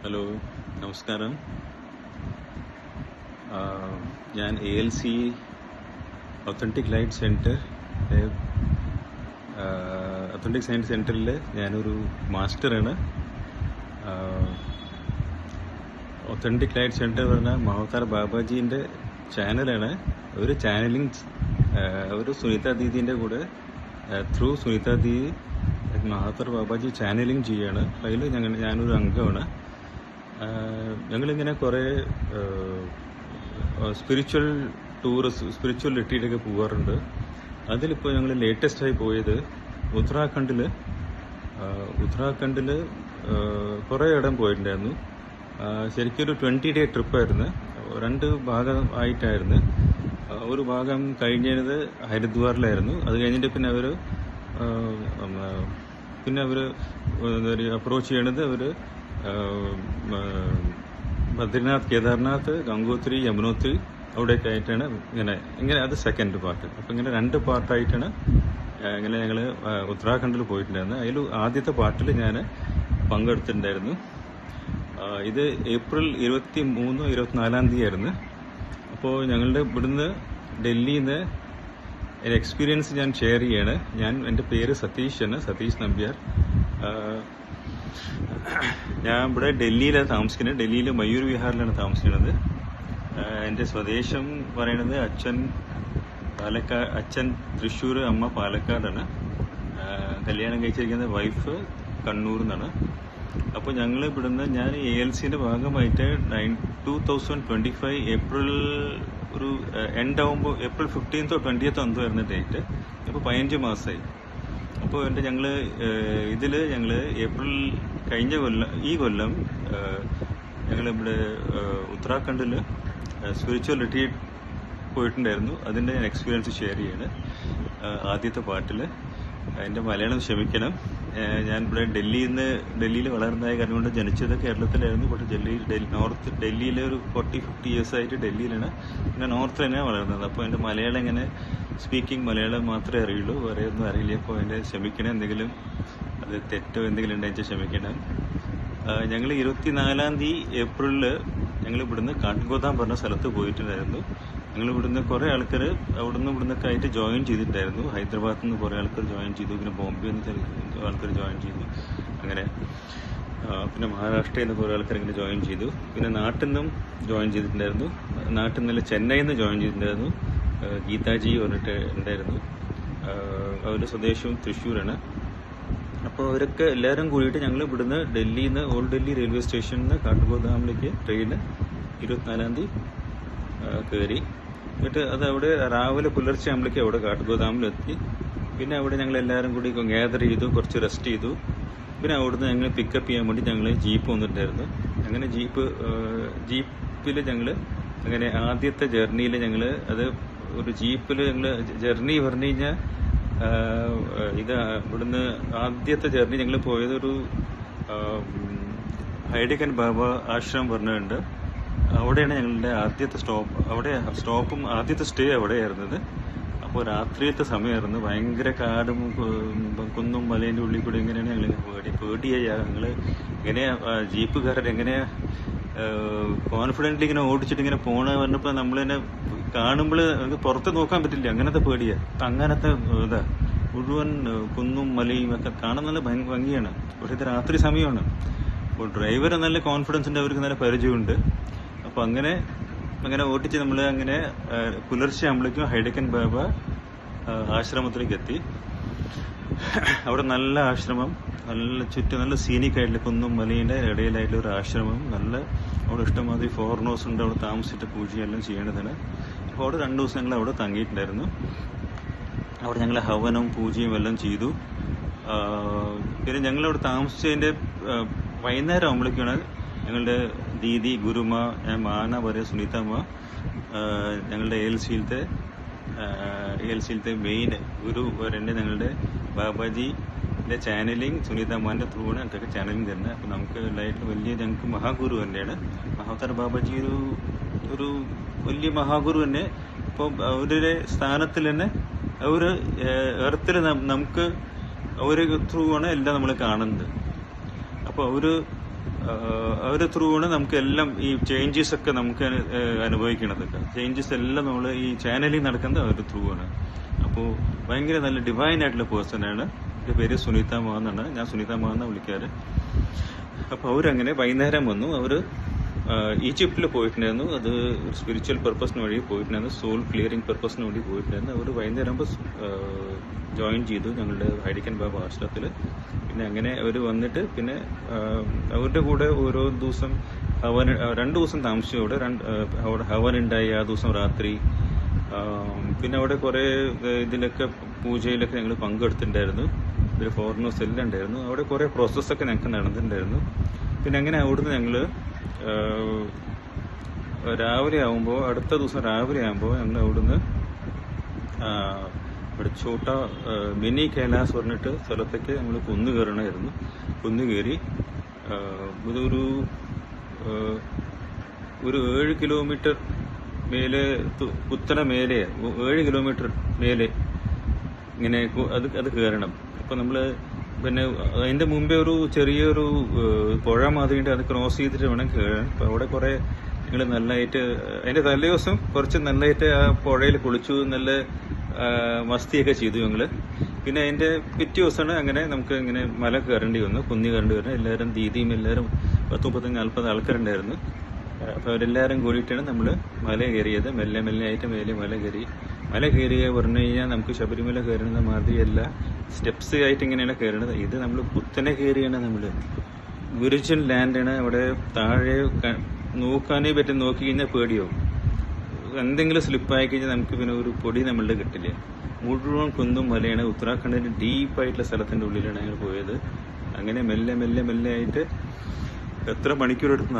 Hello, നമസ്കാരം. ഞാൻ ALC authentic light centre authentic science സെൻറ്ററിൽ ഞാനൊരു മാസ്റ്ററാണ്. ഒത്തൻറ്റിക് ലൈറ്റ് സെൻറ്റർ പറഞ്ഞാൽ മഹോത്താർ ബാബാജീൻ്റെ ചാനലാണ്. ഒരു ചാനലിങ് ഒരു സുനിത ദീദീൻ്റെ കൂടെ ത്രൂ സുനിത ദീദി മഹോത്താർ ബാബാജി ചാനലിങ് ചെയ്യാണ്. അതിൽ ഞാനൊരു അംഗമാണ്. ഞങ്ങളിങ്ങനെ കുറേ സ്പിരിച്വൽ സ്പിരിച്വൽ റിട്രീറ്റൊക്കെ പോകാറുണ്ട്. അതിലിപ്പോൾ ഞങ്ങൾ ലേറ്റസ്റ്റായി പോയത് ഉത്തരാഖണ്ഡിൽ കുറേ ഇടം പോയിട്ടുണ്ടായിരുന്നു. ശരിക്കും ഒരു 20-day ട്രിപ്പായിരുന്നു. 2 ഭാഗമായിട്ടായിരുന്നു. ഒരു ഭാഗം കഴിഞ്ഞത് ഹരിദ്വാറിലായിരുന്നു. അത് കഴിഞ്ഞിട്ട് പിന്നെ അവർ അപ്രോച്ച് ചെയ്യണത് ബദ്രിനാഥ്, കേദാർനാഥ്, ഗംഗോത്രി, യമുനോത്രി അവിടെയൊക്കെ ആയിട്ടാണ് ഇങ്ങനെ അത് സെക്കൻഡ് പാർട്ട്. അപ്പം ഇങ്ങനെ 2 പാർട്ടായിട്ടാണ് ഇങ്ങനെ ഞങ്ങൾ ഉത്തരാഖണ്ഡിൽ പോയിട്ടുണ്ടായിരുന്നു. അതിൽ ആദ്യത്തെ പാർട്ടിൽ ഞാൻ പങ്കെടുത്തിട്ടുണ്ടായിരുന്നു. ഇത് ഏപ്രിൽ 23-24 തീയതി ആയിരുന്നു. അപ്പോൾ ഞങ്ങളുടെ ഇവിടുന്ന് ഡൽഹിയിൽ നിന്ന് ഒരു എക്സ്പീരിയൻസ് ഞാൻ ഷെയർ ചെയ്യാണ്. എൻ്റെ പേര് സതീഷ് നമ്പ്യാർ. ഞാൻ ഇവിടെ ഡൽഹിയിലാണ് താമസിക്കുന്നത്. ഡൽഹിയിൽ മയൂർ വിഹാറിലാണ് താമസിക്കുന്നത്. എൻ്റെ സ്വദേശം പറയണത് അച്ഛൻ തൃശ്ശൂർ, അമ്മ പാലക്കാടാണ്. കല്യാണം കഴിച്ചിരിക്കുന്നത് വൈഫ് കണ്ണൂർ നിന്നാണ്. അപ്പോൾ ഞങ്ങൾ ഇവിടുന്ന് ഞാൻ ALCൻ്റെ ഭാഗമായിട്ട് 2025 ഏപ്രിൽ ഒരു എൻഡ് ആകുമ്പോൾ ഏപ്രിൽ 15th or 20th എന്തോ ആയിരുന്നു ഡേറ്റ്. ഇപ്പോൾ 15 മാസമായി. അപ്പോൾ ഞങ്ങൾ ഏപ്രിൽ ഈ കൊല്ലം ഞങ്ങളിവിടെ ഉത്തരാഖണ്ഡിൽ സ്പിരിച്വൽ റിട്രീറ്റ് പോയിട്ടുണ്ടായിരുന്നു. അതിൻ്റെ ഞാൻ എക്സ്പീരിയൻസ് ഷെയർ ചെയ്യാണ്. ആദ്യത്തെ പാർട്ടിൽ എൻ്റെ മലയാളം ക്ഷമിക്കണം. ഞാൻ ഇവിടെ ഡൽഹിയിൽ വളർന്നതായ കാരണം കൊണ്ട് ജനിച്ചത് കേരളത്തിലായിരുന്നു. പക്ഷേ ഡൽഹിയിൽ ഒരു 40-50 years ആയിട്ട് ഡൽഹിയിലാണ്. പിന്നെ നോർത്ത് തന്നെയാണ് വളർന്നത്. അപ്പോൾ എൻ്റെ മലയാളം സ്പീക്കിംഗ് മലയാളം മാത്രമേ അറിയുള്ളൂ, വേറെ ഒന്നും അറിയില്ല. അപ്പോൾ എൻ്റെ ക്ഷമിക്കണം. എന്തെങ്കിലും അത് തെറ്റോ എന്തെങ്കിലും ഉണ്ടെങ്കിൽ ക്ഷമിക്കണം. ഞങ്ങൾ 24 തീയതി ഏപ്രിലിൽ ഞങ്ങൾ ഇവിടുന്ന് കാട്ട്ഗോദാം പറഞ്ഞ സ്ഥലത്ത് പോയിട്ടുണ്ടായിരുന്നു. ഞങ്ങൾ ഇവിടുന്ന് കുറേ ആൾക്കാർ ഇവിടുന്നൊക്കെ ആയിട്ട് ജോയിൻ ചെയ്തിട്ടുണ്ടായിരുന്നു. ഹൈദരാബാദിൽ നിന്ന് കുറേ ആൾക്കാർ ജോയിൻ ചെയ്തു. പിന്നെ ബോംബെയിൽ നിന്ന് ആൾക്കാർ ജോയിൻ ചെയ്തു. അങ്ങനെ പിന്നെ മഹാരാഷ്ട്രയിൽ നിന്ന് കുറേ ആൾക്കാർ ഇങ്ങനെ ജോയിൻ ചെയ്തു. പിന്നെ നാട്ടിൽ നിന്നും ജോയിൻ ചെയ്തിട്ടുണ്ടായിരുന്നു. നാട്ടിൽ നിന്നല്ല, ചെന്നൈയിൽ നിന്ന് ജോയിൻ ചെയ്തിട്ടുണ്ടായിരുന്നു. ഗീതാജി പറഞ്ഞിട്ട് ഉണ്ടായിരുന്നു. അവരുടെ സ്വദേശവും തൃശ്ശൂരാണ്. അപ്പോൾ അവരൊക്കെ എല്ലാവരും കൂടിയിട്ട് ഞങ്ങൾ ഇവിടുന്ന് ഡൽഹിയിൽ നിന്ന് ഓൾഡ് ഡൽഹി റെയിൽവേ സ്റ്റേഷനിൽ നിന്ന് കാട്ട്ഗോദാമിലേക്ക് ട്രെയിന് 24 തീയതി കയറി. എന്നിട്ട് അത് അവിടെ രാവിലെ പുലർച്ചെ ആകുമ്പോഴേക്കും അവിടെ കാട്ട്ഗോദാമിലെത്തി. പിന്നെ അവിടെ ഞങ്ങൾ എല്ലാവരും കൂടി ഗ്യാദർ ചെയ്തു, കുറച്ച് റെസ്റ്റ് ചെയ്തു. പിന്നെ അവിടുന്ന് ഞങ്ങൾ പിക്കപ്പ് ചെയ്യാൻ വേണ്ടി ഞങ്ങൾ ജീപ്പ് വന്നിട്ടുണ്ടായിരുന്നു. അങ്ങനെ ജീപ്പിൽ ഞങ്ങൾ അങ്ങനെ ആദ്യത്തെ ജേർണിയിൽ അത് ഒരു ജീപ്പിൽ ഞങ്ങൾ ജേർണി പറഞ്ഞു കഴിഞ്ഞാൽ ഇവിടുന്ന് ആദ്യത്തെ ജേർണി ഞങ്ങൾ പോയതൊരു ഹൈഡക്കൻ ബാബ ആശ്രമം പറഞ്ഞിട്ടുണ്ട്. അവിടെയാണ് ഞങ്ങളുടെ ആദ്യത്തെ സ്റ്റോപ്പും ആദ്യത്തെ സ്റ്റേ അവിടെയായിരുന്നത്. അപ്പോൾ രാത്രിയത്തെ സമയമായിരുന്നു. ഭയങ്കര കാടും കുന്നും മലേൻ്റെ ഉള്ളിൽ കൂടെ എങ്ങനെയാണ് ഞങ്ങൾ പേടിയായി. ഞങ്ങൾ ജീപ്പുകാരൻ കോൺഫിഡൻ്റ് ഇങ്ങനെ ഓടിച്ചിട്ട് ഇങ്ങനെ പറഞ്ഞപ്പോൾ നമ്മൾ തന്നെ കാണുമ്പോൾ നമുക്ക് പുറത്ത് നോക്കാൻ പറ്റില്ല. അങ്ങനത്തെ പേടിയാണ്. അങ്ങനത്തെ മുഴുവൻ കുന്നും മലയും ഒക്കെ കാണാൻ നല്ല ഭംഗിയാണ്. പക്ഷേ ഇത് രാത്രി സമയമാണ്. അപ്പോൾ ഡ്രൈവർ നല്ല കോൺഫിഡൻസിൻ്റെ, അവർക്ക് നല്ല പരിചയമുണ്ട്. അപ്പോൾ അങ്ങനെ ഓടിച്ച് നമ്മൾ പുലർച്ചെ ആകുമ്പോഴേക്കും ഹൈഡക്കൻ ബാബ ആശ്രമത്തിലേക്ക് എത്തി. അവിടെ നല്ല ആശ്രമം, ചുറ്റും നല്ല സീനിക് ആയിട്ടുള്ള കുന്നും മലയുടെ ഇടയിലായിട്ടുള്ള ഒരു ആശ്രമം. അവിടെ ഇഷ്ടംമാതിരി ഫോറിനേഴ്സ് ഉണ്ട്. അവിടെ താമസിച്ചിട്ട് പൂജയെല്ലാം ചെയ്യേണ്ടതാണ്. അപ്പോൾ അവിടെ 2 ദിവസം ഞങ്ങൾ അവിടെ തങ്ങിയിട്ടുണ്ടായിരുന്നു. അവിടെ ഞങ്ങൾ ഹവനവും പൂജയും എല്ലാം ചെയ്തു. പിന്നെ ഞങ്ങളവിടെ താമസിച്ചതിൻ്റെ വൈകുന്നേരം ആകുമ്പോഴേക്കാണ് ഞങ്ങളുടെ ദീദി, ഗുരുമ, ഞാൻ മാന പറയുക സുനിതമ്മ, ഞങ്ങളുടെ ALCയിലത്തെ മെയിൻ ഗുരു വരേണ്ട ഞങ്ങളുടെ ബാബാജിൻ്റെ ചാനലിങ് സുനിതമ്മൻ്റെ ത്രൂ ആണ് ഞങ്ങൾക്കൊക്കെ ചാനലിങ് തരുന്നത്. അപ്പോൾ നമുക്ക് ലൈഫിൽ ഞങ്ങൾക്ക് മഹാഗുരു തന്നെയാണ്. മഹോത്താർ ബാബാജി ഒരു വലിയ മഹാഗുരു തന്നെ. അപ്പോൾ അവരുടെ സ്ഥാനത്തിൽ തന്നെ എർത്തിൽ നമുക്ക് അവർ ത്രൂ ആണ് എല്ലാം നമ്മൾ കാണുന്നത്. അപ്പോൾ അവരുടെ ത്രൂ ആണ് നമുക്ക് എല്ലാം ഈ ചേഞ്ചസ് ഒക്കെ നമുക്ക് അനുഭവിക്കണതൊക്കെ. ചേഞ്ചസ് എല്ലാം നമ്മൾ ഈ ചാനലിൽ നടക്കുന്നത് അവരുടെ ത്രൂ ആണ്. അപ്പോൾ ഭയങ്കര നല്ല ഡിവൈൻ ആയിട്ടുള്ള പേഴ്സണാണ്. എൻ്റെ പേര് സുനിത മോഹൻ എന്നാണ്. ഞാൻ സുനിത മോഹൻ എന്നാണ് വിളിക്കാറ്. അപ്പോൾ അവരങ്ങനെ വൈകുന്നേരം വന്നു. അവർ ഈജിപ്തിൽ പോയിട്ടുണ്ടായിരുന്നു. അത് ഒരു സ്പിരിച്വൽ പർപ്പസിന് വേണ്ടി പോയിട്ടുണ്ടായിരുന്നു, സോൾ ക്ലിയറിംഗ് പർപ്പസിന് വേണ്ടി പോയിട്ടുണ്ടായിരുന്നു. അവർ വൈകുന്നേരം ജോയിൻ ചെയ്തു ഞങ്ങളുടെ ഹൈഡിക്കൻ ബാബ ആശ്രമത്തിൽ. പിന്നെ അങ്ങനെ അവർ വന്നിട്ട് പിന്നെ അവരുടെ കൂടെ ഓരോ ദിവസം ഹവൻ 2 ദിവസം താമസിച്ചു. അവിടെ ഹവൻ ഉണ്ടായി ആ ദിവസം രാത്രി. പിന്നെ അവിടെ കുറേ ഇതിലൊക്കെ പൂജയിലൊക്കെ ഞങ്ങൾ പങ്കെടുത്തിട്ടുണ്ടായിരുന്നു. ഒരു ഫോറിനേഴ്സ് എല്ലാം ഉണ്ടായിരുന്നു. അവിടെ കുറേ പ്രോസസ്സൊക്കെ ഞങ്ങൾക്ക് നടന്നിട്ടുണ്ടായിരുന്നു. പിന്നെ അങ്ങനെ അവിടുന്ന് ഞങ്ങൾ രാവിലെ ആകുമ്പോൾ, അടുത്ത ദിവസം രാവിലെ ആകുമ്പോൾ ഞങ്ങൾ അവിടുന്ന് ഇവിടെ ചോട്ട മിനി കൈലാസ് പറഞ്ഞിട്ട് സ്ഥലത്തേക്ക് ഞങ്ങൾ കുന്നു കയറണമായിരുന്നു. കുന്നു കയറി ഇതൊരു 7 കിലോമീറ്റർ മേലെ, കുത്തന മേലെ 7 കിലോമീറ്റർ മേലെ ഇങ്ങനെ അത് കയറണം. അപ്പം നമ്മൾ പിന്നെ അതിൻ്റെ മുമ്പേ ഒരു ചെറിയൊരു പുഴ മാതിരിയുണ്ട്, അത് ക്രോസ് ചെയ്തിട്ട് വേണം കയറാൻ. അപ്പം അവിടെ കുറേ ഞങ്ങൾ നല്ലതായിട്ട് അതിൻ്റെ തലേ ദിവസം കുറച്ച് നല്ലതായിട്ട് ആ പുഴയിൽ കുളിച്ചു, നല്ല മസ്തിയൊക്കെ ചെയ്തു ഞങ്ങൾ. പിന്നെ അതിൻ്റെ പിറ്റേ ദിവസമാണ് അങ്ങനെ നമുക്ക് ഇങ്ങനെ മല കയറേണ്ടി വന്നു, കുന്നി കയറേണ്ടി വന്നു. എല്ലാവരും ദീദിയും എല്ലാവരും 10-30-40 ആൾക്കാരുണ്ടായിരുന്നു. അപ്പോൾ അവരെല്ലാവരും കൂടിയിട്ടാണ് നമ്മൾ മല കയറിയത്. മെല്ലെ മെല്ലെ ആയിട്ട് മേലെ മല കയറി. മല കയറിയ പറഞ്ഞു കഴിഞ്ഞാൽ നമുക്ക് ശബരിമല കയറുന്ന മാതിരിയല്ല, സ്റ്റെപ്സ് ആയിട്ട് ഇങ്ങനെയാണ് കയറുന്നത്. ഇത് നമ്മൾ കുത്തനെ കയറിയാണ്. നമ്മൾ വിർജിൻ ലാൻഡാണ്. അവിടെ താഴെ നോക്കാനേ പറ്റും. നോക്കി കഴിഞ്ഞാൽ പേടിയാവും. എന്തെങ്കിലും സ്ലിപ്പായി കഴിഞ്ഞാൽ നമുക്ക് പിന്നെ ഒരു പൊടി നമ്മളുടെ കിട്ടില്ല. മുഴുവൻ കുന്നും മലയാണ്. ഉത്തരാഖണ്ഡിൻ്റെ ഡീപ്പായിട്ടുള്ള സ്ഥലത്തിൻ്റെ ഉള്ളിലാണ് ഞങ്ങൾ പോയത്. അങ്ങനെ മെല്ലെ മെല്ലെ മെല്ലെ ആയിട്ട് എത്ര മണിക്കൂർ എടുത്തു?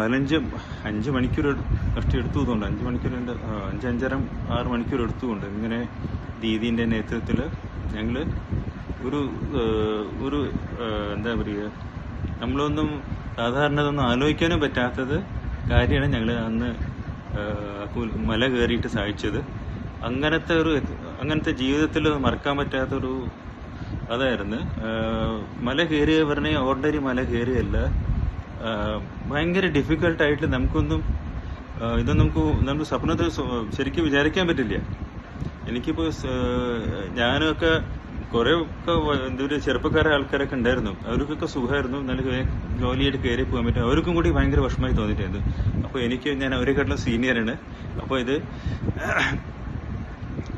5 മണിക്കൂർ കഷ്ടി എടുത്തുകൊണ്ട് 5 മണിക്കൂറിൻ്റെ 5-5.5-6 മണിക്കൂർ എടുത്തുകൊണ്ട് ഇങ്ങനെ ദീദീൻ്റെ നേതൃത്വത്തിൽ ഞങ്ങൾ ഒരു എന്താ പറയുക, നമ്മളൊന്നും സാധാരണ ഇതൊന്നും ആലോചിക്കാനും പറ്റാത്തത് കാര്യമാണ് ഞങ്ങൾ അന്ന് മല കയറിയിട്ട് സാധിച്ചത്. അങ്ങനത്തെ ജീവിതത്തിൽ മറക്കാൻ പറ്റാത്തൊരു അതായിരുന്നു. മല കയറിയ പറഞ്ഞാൽ ഓർഡിനറി മല കയറിയല്ല, ഭയങ്കര ഡിഫിക്കൽട്ടായിട്ട് ഇതൊന്നും നമുക്ക് സ്വപ്നത്തിൽ ശരിക്കും വിചാരിക്കാൻ പറ്റില്ല. എനിക്കിപ്പോൾ ഞാനൊക്കെ കുറേ ഒക്കെ എന്തൊരു ചെറുപ്പക്കാരെ ആൾക്കാരൊക്കെ ഉണ്ടായിരുന്നു. അവർക്കൊക്കെ സുഖമായിരുന്നു, നല്ല ജോലിയായിട്ട് കയറി പോകാൻ പറ്റും. അവർക്കും കൂടി ഭയങ്കര വിഷമമായി തോന്നിയിട്ടുണ്ട്. അപ്പോൾ ഞാൻ അവരെക്കാട്ടിലും സീനിയറാണ്. അപ്പോൾ ഇത്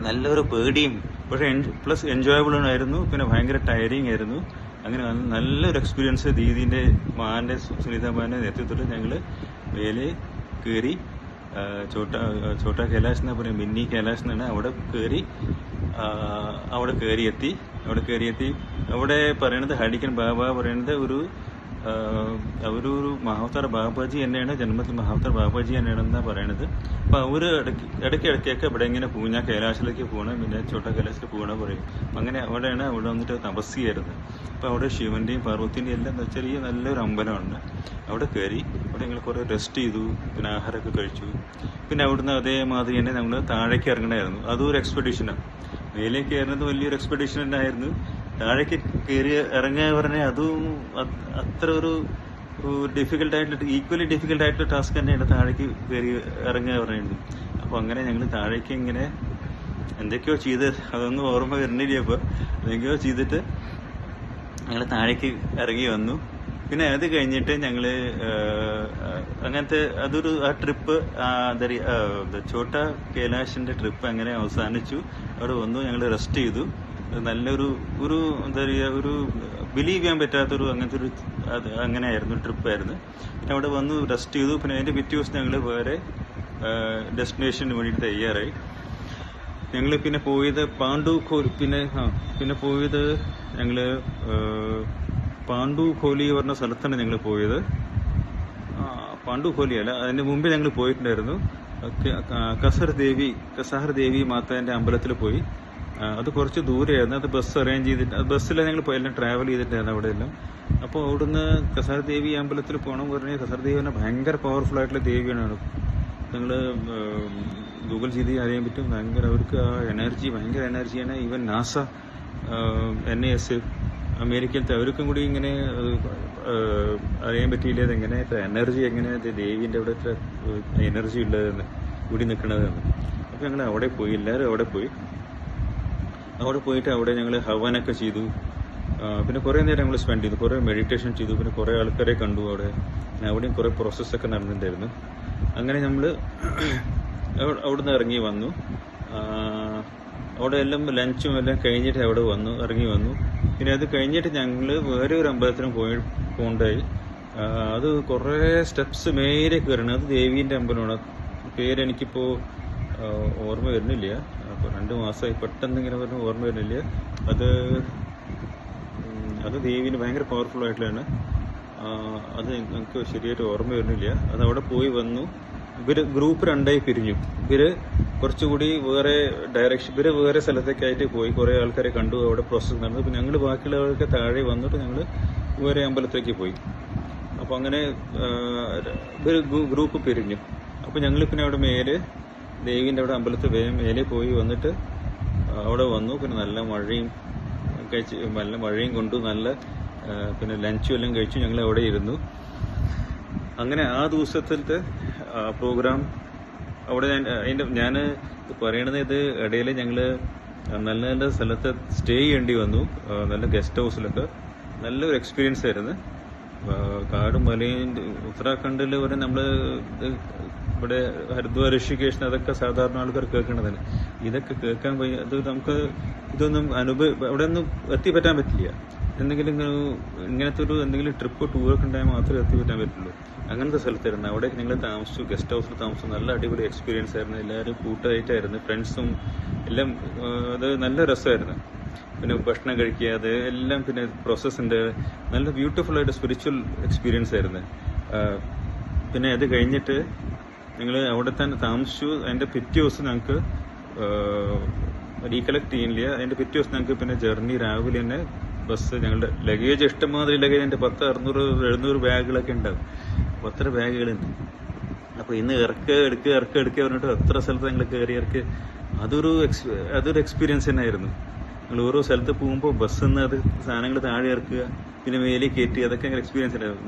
നല്ലൊരു പേടിയും പക്ഷേ പ്ലസ് എൻജോയബിൾ ആയിരുന്നു. പിന്നെ ഭയങ്കര ടയറിങ് ആയിരുന്നു. അങ്ങനെ നല്ലൊരു എക്സ്പീരിയൻസ് ദീദീൻ്റെ സുനിത മാൻ്റെ നേതൃത്വത്തിൽ ഞങ്ങൾ മേലെ കയറി. ചോട്ട കൈലാസ് എന്നാ പറയുക, മിനി കൈലാസ് എന്നാണ്. അവിടെ കയറിയെത്തി. അവിടെ പറയണത് ഹൈഡിക്കൻ ബാബ പറയണത് അവരൊരു മഹാവതാർ ബാബാജി തന്നെയാണ്, ജന്മത്തിൽ മഹാവതാർ ബാബാജി തന്നെയാണെന്നാണ് പറയണത്. അപ്പോൾ അവർ ഇടയ്ക്കിടയ്ക്കൊക്കെ ഇവിടെ ഇങ്ങനെ പോകും. ഞാൻ കൈലാസിലേക്ക് പോകണം, പിന്നെ ചോട്ട കൈലാസിലേക്ക് പോകണം പറയും. അങ്ങനെ അവിടെ വന്നിട്ട് തപസ്സിയായിരുന്നു. അപ്പോൾ അവിടെ ശിവന്റെയും പാർവതിൻ്റെയും എല്ലാം ചെറിയ നല്ലൊരു അമ്പലമുണ്ട്. അവിടെ കയറി. അവിടെ ഞങ്ങൾ കുറേ റെസ്റ്റ് ചെയ്തു, പിന്നെ ആഹാരമൊക്കെ കഴിച്ചു. പിന്നെ അവിടുന്ന് അതേമാതിരി തന്നെ നമ്മൾ താഴേക്ക് ഇറങ്ങണമായിരുന്നു. അതും ഒരു എക്സ്പെഡീഷനാണ്. മേലേക്ക് കയറുന്നത് വലിയൊരു എക്സ്പെഡീഷൻ തന്നെയായിരുന്നു. താഴേക്ക് കയറി ഇറങ്ങുക പറഞ്ഞാൽ അതും അത്ര ഒരു ഈക്വലി ഡിഫിക്കൽട്ടായിട്ടുള്ള ടാസ്ക് തന്നെയാണ് താഴേക്ക് കയറി ഇറങ്ങുക പറയുന്നത്. അപ്പോൾ അങ്ങനെ ഞങ്ങൾ താഴേക്ക് ഇങ്ങനെ എന്തൊക്കെയോ ചെയ്ത്, അതൊന്നും ഓർമ്മ വരുന്നില്ല. അപ്പോൾ എന്തൊക്കെയോ ചെയ്തിട്ട് ഞങ്ങൾ താഴേക്ക് ഇറങ്ങി വന്നു. പിന്നെ അത് കഴിഞ്ഞിട്ട് ഞങ്ങൾ ആ ട്രിപ്പ് എന്താ പറയുക, ചോട്ട കൈലാഷിൻ്റെ ട്രിപ്പ് അങ്ങനെ അവസാനിച്ചു. അവിടെ വന്നു, ഞങ്ങൾ റെസ്റ്റ് ചെയ്തു. നല്ലൊരു എന്താ പറയുക, ഒരു ബിലീവ് ചെയ്യാൻ പറ്റാത്തൊരു അങ്ങനെയായിരുന്നു ട്രിപ്പായിരുന്നു. പിന്നെ അവിടെ വന്നു റെസ്റ്റ് ചെയ്തു. പിന്നെ അതിൻ്റെ പിറ്റേ ദിവസം ഞങ്ങൾ വേറെ ഡെസ്റ്റിനേഷന് വേണ്ടിയിട്ട് തയ്യാറായി. ഞങ്ങൾ പിന്നെ പോയത് ഞങ്ങൾ പാണ്ഡുഖോലി പറഞ്ഞ സ്ഥലത്താണ് ഞങ്ങൾ പോയത്. പാണ്ഡുഖോലി അല്ല, അതിന് മുമ്പേ ഞങ്ങൾ പോയിട്ടുണ്ടായിരുന്നു. കസാർ ദേവി മാതാവിൻ്റെ അമ്പലത്തിൽ പോയി. അത് കുറച്ച് ദൂരെയായിരുന്നു. അത് ബസ് അറേഞ്ച് ചെയ്തിട്ട്, ബസ്സിലാണ് ഞങ്ങൾ എല്ലാം ട്രാവൽ ചെയ്തിട്ടായിരുന്നു അവിടെ എല്ലാം. അപ്പോൾ അവിടുന്ന് കസാർ ദേവി അമ്പലത്തിൽ പോകണം പറഞ്ഞാൽ, കസാർ ദേവി പറഞ്ഞാൽ ഭയങ്കര പവർഫുൾ ആയിട്ടുള്ള ദേവിയാണ്. നിങ്ങൾ ഗൂഗിൾ ചെയ്ത് അറിയാൻ പറ്റും. അവർക്ക് ആ ഭയങ്കര എനർജിയാണ്. ഈവൻ നാസ, NAS, അമേരിക്കയിലത്തെ അവർക്കും കൂടി ഇങ്ങനെ അറിയാൻ പറ്റിയില്ല എങ്ങനെ എനർജി എങ്ങനെയാണ് ദേവീൻ്റെ അവിടെ എനർജി ഉള്ളതെന്ന് കൂടി നിൽക്കണതെന്ന്. അപ്പോൾ ഞങ്ങൾ അവിടെ പോയി, എല്ലാവരും അവിടെ പോയിട്ട് അവിടെ ഞങ്ങൾ ഹവനൊക്കെ ചെയ്തു. പിന്നെ കുറേ നേരം ഞങ്ങൾ സ്പെൻഡ് ചെയ്തു, കുറേ മെഡിറ്റേഷൻ ചെയ്തു, പിന്നെ കുറേ ആൾക്കാരെ കണ്ടു അവിടെയും കുറേ പ്രോസസ്സൊക്കെ നടന്നിട്ടുണ്ടായിരുന്നു. അങ്ങനെ നമ്മൾ അവിടുന്ന് ഇറങ്ങി വന്നു. അവിടെ എല്ലാം ലഞ്ചും എല്ലാം കഴിഞ്ഞിട്ട് അവിടെ ഇറങ്ങി വന്നു. പിന്നെ അത് കഴിഞ്ഞിട്ട് ഞങ്ങൾ വേറെ ഒരു അമ്പലത്തിനും പോകണ്ടായി. അത് കുറേ സ്റ്റെപ്സ് മേലെ കയറണം. അത് ദേവീൻ്റെ അമ്പലമാണ്. പേരെനിക്കിപ്പോൾ ഓർമ്മ വരുന്നില്ല. അപ്പോൾ 2 മാസമായി പെട്ടെന്ന് ഇങ്ങനെ പറഞ്ഞ് ഓർമ്മ വരുന്നില്ല. അത് ദേവീന് ഭയങ്കര പവർഫുൾ ആയിട്ടുള്ളതാണ്. അത് എനിക്ക് ശരിയായിട്ട് ഓർമ്മ വരുന്നില്ല. അത് അവിടെ പോയി വന്നു. ഇവർ ഗ്രൂപ്പ് 2ആയി പിരിഞ്ഞു. ഇവര് കുറച്ചുകൂടി വേറെ ഡയറക്ഷൻ, ഇവര് വേറെ സ്ഥലത്തേക്കായിട്ട് പോയി. കുറേ ആൾക്കാരെ കണ്ടു, അവിടെ പ്രോസസ്സ് നടന്നു. പിന്നെ ഞങ്ങൾ ബാക്കിയുള്ളവർക്ക് താഴെ വന്നിട്ട് ഞങ്ങൾ വേറെ അമ്പലത്തിലേക്ക് പോയി. അപ്പോൾ അങ്ങനെ ഒരു ഗ്രൂപ്പ് പിരിഞ്ഞു. അപ്പോൾ ഞങ്ങൾ പിന്നെ അവിടെ മേലെ ദേവീൻ്റെ അവിടെ അമ്പലത്തിൽ മേലെ പോയി വന്നിട്ട് അവിടെ വന്നു. പിന്നെ നല്ല മഴയും കൊണ്ടു പിന്നെ ലഞ്ചും എല്ലാം കഴിച്ചു. ഞങ്ങൾ അവിടെ ഇരുന്നു. അങ്ങനെ ആ ദിവസത്തിലത്തെ പ്രോഗ്രാം അവിടെ ഞാൻ പറയണത്, ഇത് ഇടയിൽ ഞങ്ങൾ നല്ല നല്ല സ്ഥലത്ത് സ്റ്റേ ചെയ്യേണ്ടി വന്നു. നല്ല ഗസ്റ്റ് ഹൗസിലൊക്കെ. നല്ലൊരു എക്സ്പീരിയൻസ് ആയിരുന്നു. കാടും മലയും ഉത്തരാഖണ്ഡിൽ വരെ നമ്മൾ ഇവിടെ ഹരിദ്വാർ, ഋഷികേശ് അതൊക്കെ സാധാരണ ആൾക്കാർ കേൾക്കണതാണ്. ഇതൊക്കെ കേൾക്കാൻ പോയി ഇതൊന്നും അവിടെ ഒന്നും എത്തിപ്പറ്റാൻ പറ്റില്ല. ഇങ്ങനത്തെ എന്തെങ്കിലും ട്രിപ്പ് ടൂറൊക്കെ ഉണ്ടായാൽ മാത്രമേ എത്തിപ്പറ്റാൻ പറ്റുള്ളൂ. അങ്ങനത്തെ സ്ഥലത്തായിരുന്നു. അവിടെ ഞങ്ങൾ താമസിച്ചു, ഗസ്റ്റ് ഹൗസിൽ താമസിച്ചു. നല്ല അടിപൊളി എക്സ്പീരിയൻസ് ആയിരുന്നു. എല്ലാവരും കൂട്ടായിട്ടായിരുന്നു, ഫ്രണ്ട്സും എല്ലാം. അത് നല്ല രസമായിരുന്നു. പിന്നെ ഭക്ഷണം കഴിക്കുക, അത് എല്ലാം. പിന്നെ പ്രോസസ്സുണ്ട്. നല്ല ബ്യൂട്ടിഫുൾ ആയിട്ട് സ്പിരിച്വൽ എക്സ്പീരിയൻസ് ആയിരുന്നു. പിന്നെ അത് കഴിഞ്ഞിട്ട് ഞങ്ങൾ അവിടെ തന്നെ താമസിച്ചു. അതിൻ്റെ പിറ്റേ ദിവസം ഞങ്ങൾക്ക് റീകളക്ട് ചെയ്യുന്നില്ല. അതിൻ്റെ പിറ്റേ ദിവസം ഞങ്ങൾക്ക് പിന്നെ ജേർണി രാവിലെ തന്നെ ബസ്. ഞങ്ങളുടെ ലഗേജ് ഇഷ്ടംമാതിരി ലഗേജ്, എൻ്റെ 10, 600, 700 ബാഗുകളൊക്കെ ഉണ്ടാവും. അപ്പോൾ അത്ര ബാഗുകളുണ്ട്. അപ്പോൾ ഇന്ന് ഇറക്കുക പറഞ്ഞിട്ട് എത്ര സ്ഥലത്ത് ഞങ്ങൾ കയറി ഇറക്കി. അതൊരു എക്സ്പീരിയൻസ് തന്നെ ആയിരുന്നു. ഞങ്ങൾ ഓരോ സ്ഥലത്ത് പോകുമ്പോൾ ബസ്സിൽ നിന്ന് അത് സാധനങ്ങൾ താഴെ ഇറക്കുക, പിന്നെ മേലെ കയറ്റി, അതൊക്കെ എക്സ്പീരിയൻസ് ഉണ്ടായിരുന്നു.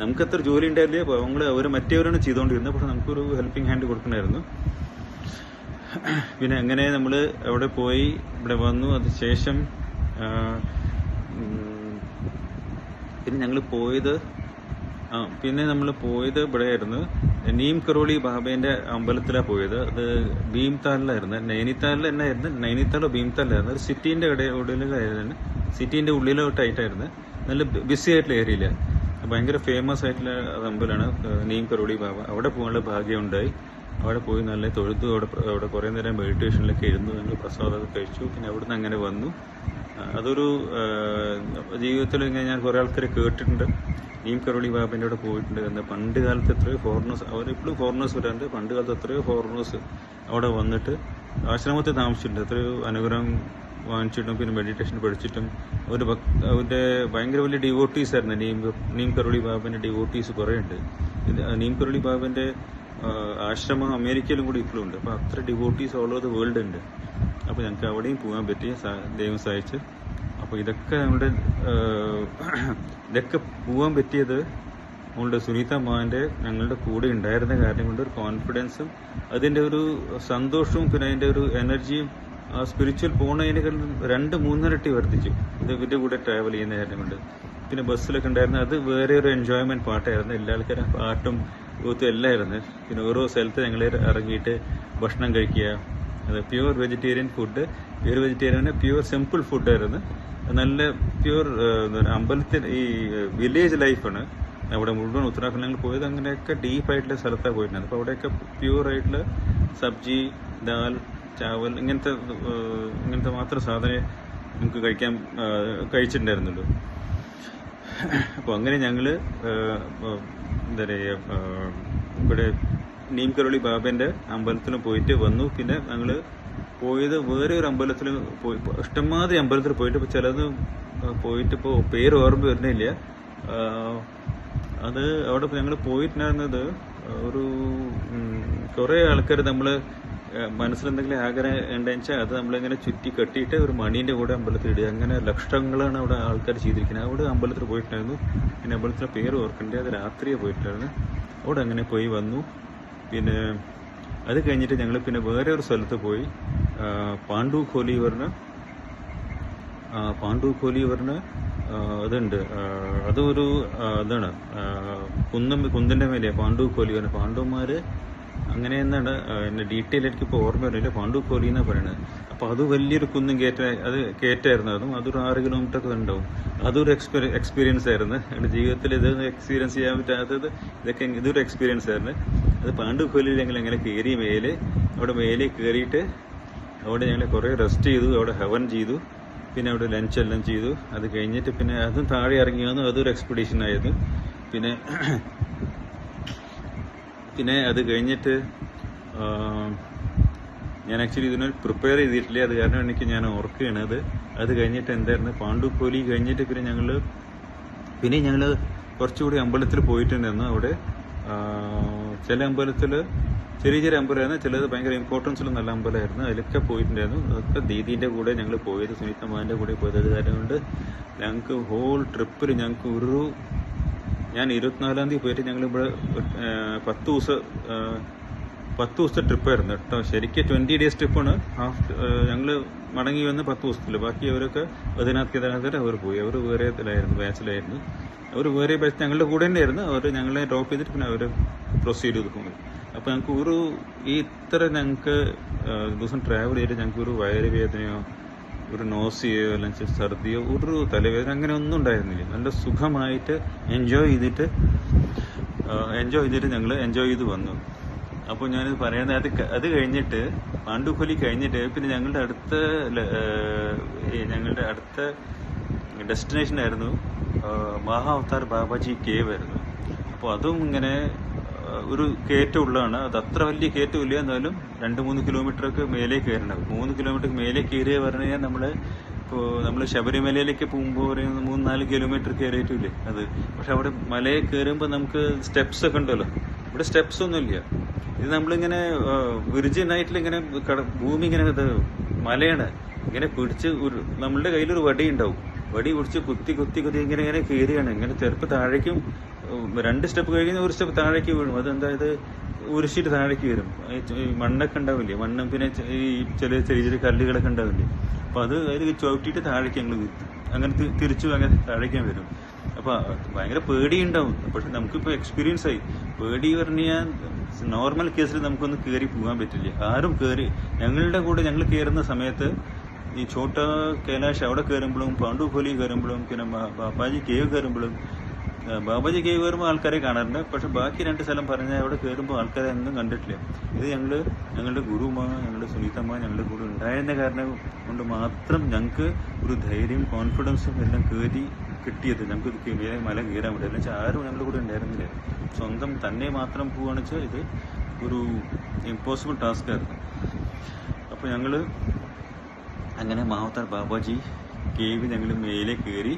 നമുക്ക് അത്ര ജോലി ഉണ്ടായില്ലേ. അപ്പോൾ മറ്റേവരാണ് ചെയ്തുകൊണ്ടിരുന്നത്. പക്ഷെ നമുക്കൊരു ഹെൽപ്പിംഗ് ഹാൻഡ് കൊടുക്കണമായിരുന്നു. പിന്നെ അങ്ങനെ നമ്മൾ അവിടെ പോയി ഇവിടെ വന്നു. അതിനുശേഷം പിന്നെ നമ്മൾ പോയത് ഇവിടെ ആയിരുന്നു. നീം കരോളി ബാബേന്റെ അമ്പലത്തിലാണ് പോയത്. അത് ഭീംതാലിലായിരുന്നു. നൈനിത്താലോ ഭീംതാലിലായിരുന്നു. ഒരു സിറ്റീന്റെ ഉള്ളിലായിരുന്നു. സിറ്റീന്റെ ഉള്ളിലോട്ടായിട്ടായിരുന്നു. നല്ല ബിസി ആയിട്ടുള്ള ഏരിയയില്ല. ഭയങ്കര ഫേമസ് ആയിട്ടുള്ള അമ്പലമാണ് നീം കരോളി ബാബ. അവിടെ പോകാനുള്ള ഭാഗ്യം ഉണ്ടായി. അവിടെ പോയി നല്ല തൊഴുത്തു. അവിടെ കുറേ നേരം മെഡിറ്റേഷനിലൊക്കെ ഇരുന്നു. ഞങ്ങൾ പ്രസാദമൊക്കെ കഴിച്ചു. പിന്നെ അവിടുന്ന് അങ്ങനെ വന്നു. അതൊരു ജീവിതത്തിൽ ഇങ്ങനെ ഞാൻ കുറേ ആൾക്കാരെ കേട്ടിട്ടുണ്ട്. നീം കരോളി ബാബേൻ്റെ അവിടെ പോയിട്ടുണ്ട്. എന്താ പണ്ട് കാലത്ത് എത്രയോ ഫോറിനേഴ്സ്, അവരിപ്പോഴും ഫോറിനേഴ്സ് വരാറുണ്ട്. പണ്ട് കാലത്ത് എത്രയോ ഫോറിനേഴ്സ് അവിടെ വന്നിട്ട് ആശ്രമത്തിൽ താമസിച്ചിട്ടുണ്ട്. എത്രയോ അനുഗ്രഹം വാങ്ങിച്ചിട്ടും പിന്നെ മെഡിറ്റേഷൻ പഠിച്ചിട്ടും അവരുടെ ഭയങ്കര വലിയ ഡിവോട്ടീസ് ആയിരുന്നു. നീം കരോളി ബാബേൻ്റെ ഡിവോട്ടീസ് കുറേ ഉണ്ട്. നീം കരോളി ബാബേൻ്റെ ആശ്രമം അമേരിക്കയിലും കൂടി ഇപ്പോഴും ഉണ്ട്. അപ്പോൾ അത്ര devotees all over the world ഉണ്ട്. അപ്പോൾ ഞങ്ങൾക്ക് അവിടെയും പോകാൻ പറ്റി, ദൈവം സഹായിച്ച്. അപ്പോൾ ഇതൊക്കെ പോകാൻ പറ്റിയത് നമ്മളുടെ സുനീത മാൻ്റെ ഞങ്ങളുടെ കൂടെ ഉണ്ടായിരുന്ന കാര്യം കൊണ്ട് ഒരു കോൺഫിഡൻസും അതിൻ്റെ ഒരു സന്തോഷവും പിന്നെ അതിൻ്റെ ഒരു എനർജിയും സ്പിരിച്വൽ പോകുന്നതിനേക്കാളും 2-3 ഇരട്ടി വർദ്ധിച്ചു. ഇവരുടെ കൂടെ ട്രാവൽ ചെയ്യുന്ന കാര്യം കൊണ്ട്. പിന്നെ ബസ്സിലൊക്കെ ഉണ്ടായിരുന്ന അത് വേറെ ഒരു എൻജോയ്മെന്റ് പാട്ടായിരുന്നു. എല്ലാ ആൾക്കാരും പാട്ടും കൂത്തും എല്ലാം ആയിരുന്നു. പിന്നെ ഓരോ സ്ഥലത്ത് ഞങ്ങൾ ഇറങ്ങിയിട്ട് ഭക്ഷണം കഴിക്കുക. അത് pure vegetarian food. Pure simple ഫുഡായിരുന്നു. നല്ല പ്യുവർ അമ്പലത്തിൽ ഈ വില്ലേജ് ലൈഫാണ് അവിടെ മുഴുവൻ. ഉത്തരാഖണ്ഡ് ഞങ്ങൾ പോയത് അങ്ങനെയൊക്കെ ഡീപ്പായിട്ടുള്ള സ്ഥലത്താണ് പോയിരുന്നത്. അപ്പോൾ അവിടെയൊക്കെ പ്യുവറായിട്ടുള്ള സബ്ജി, ദാൽ, ചാവൽ ഇങ്ങനത്തെ മാത്രം സാധനം നമുക്ക് കഴിച്ചിട്ടുണ്ടായിരുന്നുള്ളൂ. അപ്പോൾ അങ്ങനെ ഞങ്ങൾ എന്താ പറയുക ഇവിടെ നീം കരോളി ബാബേൻ്റെ അമ്പലത്തിലും പോയിട്ട് വന്നു. പിന്നെ ഞങ്ങൾ പോയത് വേറെ ഒരു അമ്പലത്തിൽ പോയി. ഇഷ്ടംമാതിരി അമ്പലത്തിൽ പോയിട്ട് ഇപ്പോൾ ചിലത് പോയിട്ടിപ്പോൾ പേര് ഓർമ്മ വരുന്നില്ല. അത് അവിടെ ഞങ്ങൾ പോയിട്ടുണ്ടായിരുന്നത് ഒരു കുറേ ആൾക്കാർ നമ്മൾ മനസ്സിലെന്തെങ്കിലും ആഗ്രഹം ഉണ്ടെന്ന് വെച്ചാൽ അത് നമ്മളിങ്ങനെ ചുറ്റി കെട്ടിയിട്ട് ഒരു മണീൻ്റെ കൂടെ അമ്പലത്തിൽ ഇടുക. അങ്ങനെ ലക്ഷങ്ങളാണ് അവിടെ ആൾക്കാർ ചെയ്തിരിക്കുന്നത്. അവിടെ അമ്പലത്തിൽ പോയിട്ടുണ്ടായിരുന്നു. പിന്നെ അമ്പലത്തിൻ്റെ പേര് ഓർക്കണ്ടേ, അത് രാത്രിയെ പോയിട്ടുണ്ടായിരുന്നു. അവിടെ അങ്ങനെ പോയി വന്നു. പിന്നെ അത് കഴിഞ്ഞിട്ട് ഞങ്ങൾ പിന്നെ വേറെ ഒരു സ്ഥലത്ത് പോയി. പാണ്ഡു ഖോലി പറഞ്ഞ അതുണ്ട്. അതൊരു ഇതാണ്, കുന്നിൻ്റെ മേലെ പാണ്ഡു ഖോലി പറഞ്ഞ പാണ്ഡവന്മാർ അങ്ങനെ എന്നാണ് എന്നെ ഡീറ്റെയിൽ എനിക്കിപ്പോൾ ഓർമ്മ വരുന്നില്ല. പാണ്ഡു ഖോലി എന്നാണ് പറയുന്നത്. അപ്പോൾ അത് വലിയൊരു കുന്നും കയറ്റായിരുന്നു. അതൊരു 6 കിലോമീറ്റർ ഒക്കെ ഉണ്ടാവും. അതൊരു എക്സ്പീരിയൻസ് ആയിരുന്നു. എൻ്റെ ജീവിതത്തിൽ ഇത് എക്സ്പീരിയൻസ് ചെയ്യാൻ പറ്റാത്തത് ഇതൊരു എക്സ്പീരിയൻസ് ആയിരുന്നു. അത് പാണ്ഡു ഖോലിയിൽ ഞങ്ങൾ അങ്ങനെ കയറി അവിടെ മേലെ കയറിയിട്ട് അവിടെ ഞങ്ങൾ കുറേ റെസ്റ്റ് ചെയ്തു, അവിടെ ഹവൻ ചെയ്തു, പിന്നെ അവിടെ ലഞ്ച് എല്ലാം ചെയ്തു. അത് കഴിഞ്ഞിട്ട് പിന്നെ അതും താഴെ ഇറങ്ങി വന്നു. അതൊരു എക്സ്പെഡീഷൻ ആയിരുന്നു. പിന്നെ അത് കഴിഞ്ഞിട്ട് ഞാൻ ആക്ച്വലി ഇതിനൊരു പ്രിപ്പയർ ചെയ്തിട്ടില്ല. അത് കാരണം എനിക്ക് ഞാൻ ഓർക്കുകയാണ്. അത് കഴിഞ്ഞിട്ട് എന്തായിരുന്നു, പാണ്ഡു ഖോലി കഴിഞ്ഞിട്ട് പിന്നെ ഞങ്ങൾ കുറച്ചുകൂടി അമ്പലത്തിൽ പോയിട്ടുണ്ടായിരുന്നു. അവിടെ ചില അമ്പലത്തിൽ ചെറിയ അമ്പലമായിരുന്നു, ചിലത് ഭയങ്കര ഇമ്പോർട്ടൻസുള്ള നല്ല അമ്പലമായിരുന്നു. അതിലൊക്കെ പോയിട്ടുണ്ടായിരുന്നു. അതൊക്കെ ദീദീൻ്റെ കൂടെ ഞങ്ങൾ പോയത്, സുനിത്തമ്മാൻ്റെ കൂടെ പോയത്. അത് കാരണം കൊണ്ട് ഞങ്ങൾക്ക് ഹോൾ ട്രിപ്പിൽ ഞാൻ 24-ാം തീയതി പോയിട്ട് ഞങ്ങളിവിടെ 10 ദിവസത്തെ ട്രിപ്പായിരുന്നു കേട്ടോ. ശരിക്കും 20 days ട്രിപ്പാണ്. ഞങ്ങൾ മടങ്ങി വന്ന് 10 ദിവസത്തിൽ. ബാക്കി അവരൊക്കെ ബദ്രിനാഥ് അവർ പോയി. അവർ വേറെ ബാച്ചിലായിരുന്നു. അവർ വേറെ ബാച്ച് ഞങ്ങളുടെ കൂടെ തന്നെയായിരുന്നു. അവർ ഞങ്ങളെ ഡ്രോപ്പ് ചെയ്തിട്ട് പിന്നെ അവർ പ്രൊസീഡ് ചെയ്ത് പോകും. അപ്പോൾ ഞങ്ങൾക്ക് ഞങ്ങൾക്ക് ദിവസം ട്രാവൽ ചെയ്തിട്ട് ഞങ്ങൾക്ക് ഒരു വയറുവേദനയോ ഒരു നോസിയോ അല്ലെങ്കിൽ ഛർദിയോ ഒരു തലവേദന അങ്ങനെ ഒന്നും ഉണ്ടായിരുന്നില്ല. നല്ല സുഖമായിട്ട് എൻജോയ് ചെയ്തിട്ട് ഞങ്ങൾ എൻജോയ് ചെയ്ത് വന്നു. അപ്പോൾ ഞാനിത് പറയുന്നത് അത് കഴിഞ്ഞിട്ട് പാണ്ഡു ഖോലി കഴിഞ്ഞിട്ട് പിന്നെ ഞങ്ങളുടെ അടുത്ത ഡെസ്റ്റിനേഷൻ ആയിരുന്നു മഹാ അവതാർ ബാബാജി കേവ് ആയിരുന്നു. അപ്പോൾ അതും ഇങ്ങനെ ഒരു കയറ്റം ഉള്ളതാണ്. അത് അത്ര വലിയ കയറ്റമില്ല, എന്നാലും 2-3 കിലോമീറ്ററൊക്കെ മേലെ കയറണം. 3 കിലോമീറ്റർ മേലെ കയറിയ പറഞ്ഞു കഴിഞ്ഞാൽ നമ്മൾ ശബരിമലയിലേക്ക് പോകുമ്പോൾ പറയുന്നത് 3-4 കിലോമീറ്റർ കയറിയിട്ടില്ലേ അത്. പക്ഷെ അവിടെ മലയിൽ കയറുമ്പോൾ നമുക്ക് സ്റ്റെപ്സ് ഒക്കെ ഉണ്ടല്ലോ. ഇവിടെ സ്റ്റെപ്സ് ഒന്നുമില്ല. ഇത് നമ്മളിങ്ങനെ വിർജിനായിട്ടില്ല, ഇങ്ങനെ ഭൂമി ഇങ്ങനെ മലയാണ് ഇങ്ങനെ പിടിച്ച് നമ്മളുടെ കയ്യിലൊരു വടി ഉണ്ടാവും. വടി പിടിച്ച് കുത്തി ഇങ്ങനെ കയറിയാണ്. ഇങ്ങനെ ചെറുപ്പം താഴേക്കും 2 സ്റ്റെപ്പ് കഴിയുന്ന ഒരു സ്റ്റെപ്പ് താഴേക്ക് വീഴും. അതെന്തായത് ഉരുശിട്ട് താഴേക്ക് വരും. ഈ മണ്ണൊക്കെ ഉണ്ടാവില്ലേ, മണ്ണും പിന്നെ ഈ ചെറിയ കല്ലുകളൊക്കെ ഉണ്ടാവില്ലേ. അപ്പോൾ അതിൽ ചവിട്ടിയിട്ട് താഴേക്ക് ഞങ്ങൾ അങ്ങനെ തിരിച്ചു അങ്ങനെ താഴേക്കാൻ വരും. അപ്പോൾ ഭയങ്കര പേടിയുണ്ടാവും. പക്ഷെ നമുക്കിപ്പോൾ എക്സ്പീരിയൻസ് ആയി. പേടി പറഞ്ഞാൽ നോർമൽ കേസിൽ നമുക്കൊന്നും കയറി പോകാൻ പറ്റില്ല. ആരും ഞങ്ങളുടെ കൂടെ ഞങ്ങൾ കയറുന്ന സമയത്ത് ഈ ഛോട്ടാ കൈലാഷ് അവിടെ കയറുമ്പോഴും പാണ്ഡു ഖോലി കയറുമ്പോഴും പിന്നെ ബാബാജി കേവ് കയറുമ്പോഴും ബാബാജി കേവ് കയറുമ്പോൾ ആൾക്കാരെ കാണാറുണ്ട്. പക്ഷെ ബാക്കി 2 സ്ഥലം പറഞ്ഞാൽ അവിടെ കയറുമ്പോൾ ആൾക്കാരെ ഒന്നും കണ്ടിട്ടില്ല. ഇത് ഞങ്ങളുടെ ഗുരുമാ, ഞങ്ങളുടെ സുനീതമ്മ ഞങ്ങളുടെ കൂടെ ഉണ്ടായിരുന്ന കാരണം കൊണ്ട് മാത്രം ഞങ്ങൾക്ക് ഒരു ധൈര്യം കോൺഫിഡൻസും എല്ലാം കിട്ടിയത്. ഞങ്ങൾക്ക് മല കയറാൻ പറ്റില്ല. എന്ന് വെച്ചാൽ ആരും ഞങ്ങളുടെ കൂടെ ഉണ്ടായിരുന്നില്ല. സ്വന്തം തന്നെ മാത്രം പോവുകയാണെന്ന് വെച്ചാൽ ഇത് ഒരു ഇമ്പോസിബിൾ ടാസ്ക് ആയിരുന്നു. അപ്പോൾ ഞങ്ങൾ അങ്ങനെ മഹാവതാർ ബാബാജി കേവ് ഞങ്ങൾ മേലെ കയറി.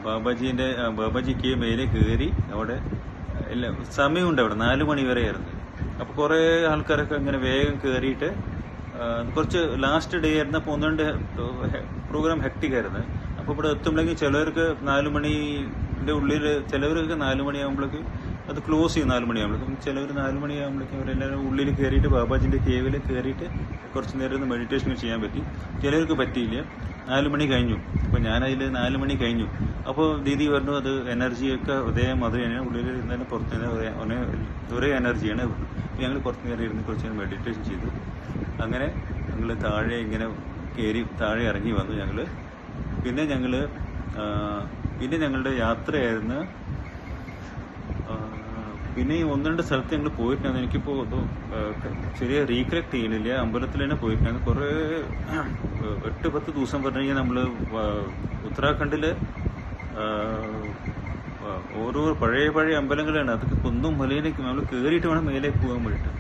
ബാബാജി കേവ് മേലെ കയറി. അവിടെ എല്ലാം സമയമുണ്ട്. അവിടെ 4 മണി വരെ ആയിരുന്നു. അപ്പോൾ കുറേ ആൾക്കാരൊക്കെ അങ്ങനെ വേഗം കയറിയിട്ട് കുറച്ച് ലാസ്റ്റ് ഡേ ആയിരുന്നു. അപ്പോൾ 1-2 പ്രോഗ്രാം ഹെക്ടിക് ആയിരുന്നു. അപ്പോൾ ഇവിടെ എത്തുമ്പോഴേക്കും ചിലവർക്ക് 4 മണിൻ്റെ ഉള്ളിൽ, ചിലവർക്ക് 4 മണിയാകുമ്പോഴേക്കും അത് ക്ലോസ് ചെയ്യും. 4 മണിയാകുമ്പോഴേക്കും ചിലവർ 4 മണിയാകുമ്പോഴേക്കും അവരെല്ലാവരും ഉള്ളിൽ കയറിയിട്ട് ബാബാജിൻ്റെ കേവിൽ കയറിയിട്ട് കുറച്ച് നേരം ഒന്ന് മെഡിറ്റേഷൻ ചെയ്യാൻ പറ്റി. ചിലവർക്ക് പറ്റിയില്ല. 4 മണി കഴിഞ്ഞു. അപ്പോൾ ഞാനതിൽ 4 മണി കഴിഞ്ഞു. അപ്പോൾ ദീദി പറഞ്ഞു അത് എനർജിയൊക്കെ അതേ മാതിരി തന്നെ ഉള്ളിൽ ഇരുന്നാലും പുറത്ത് ഒരേ എനർജിയാണ്. അപ്പോൾ ഞങ്ങൾ കുറച്ച് നേരം ഇരുന്ന് കുറച്ച് നേരം മെഡിറ്റേഷൻ ചെയ്തു. അങ്ങനെ ഞങ്ങൾ താഴെ ഇങ്ങനെ കയറി താഴെ ഇറങ്ങി വന്നു ഞങ്ങൾ. പിന്നെ ഞങ്ങളുടെ യാത്രയായിരുന്നു. പിന്നെ ഈ 1-2 സ്ഥലത്ത് ഞങ്ങൾ പോയിട്ടുണ്ടായിരുന്നു. എനിക്കിപ്പോൾ ശരിയാ റീകലക്ട് ചെയ്യുന്നില്ല. അമ്പലത്തിൽ തന്നെ പോയിട്ടുണ്ടായിരുന്നു. കുറേ 8-10 ദിവസം പറഞ്ഞു കഴിഞ്ഞാൽ നമ്മൾ ഉത്തരാഖണ്ഡിൽ ഓരോ പഴയ അമ്പലങ്ങളാണ്. അതൊക്കെ കുന്നും മലയിലേക്ക് നമ്മൾ കയറിയിട്ട് വേണം മേലേക്ക് പോകാൻ വേണ്ടിയിട്ട്.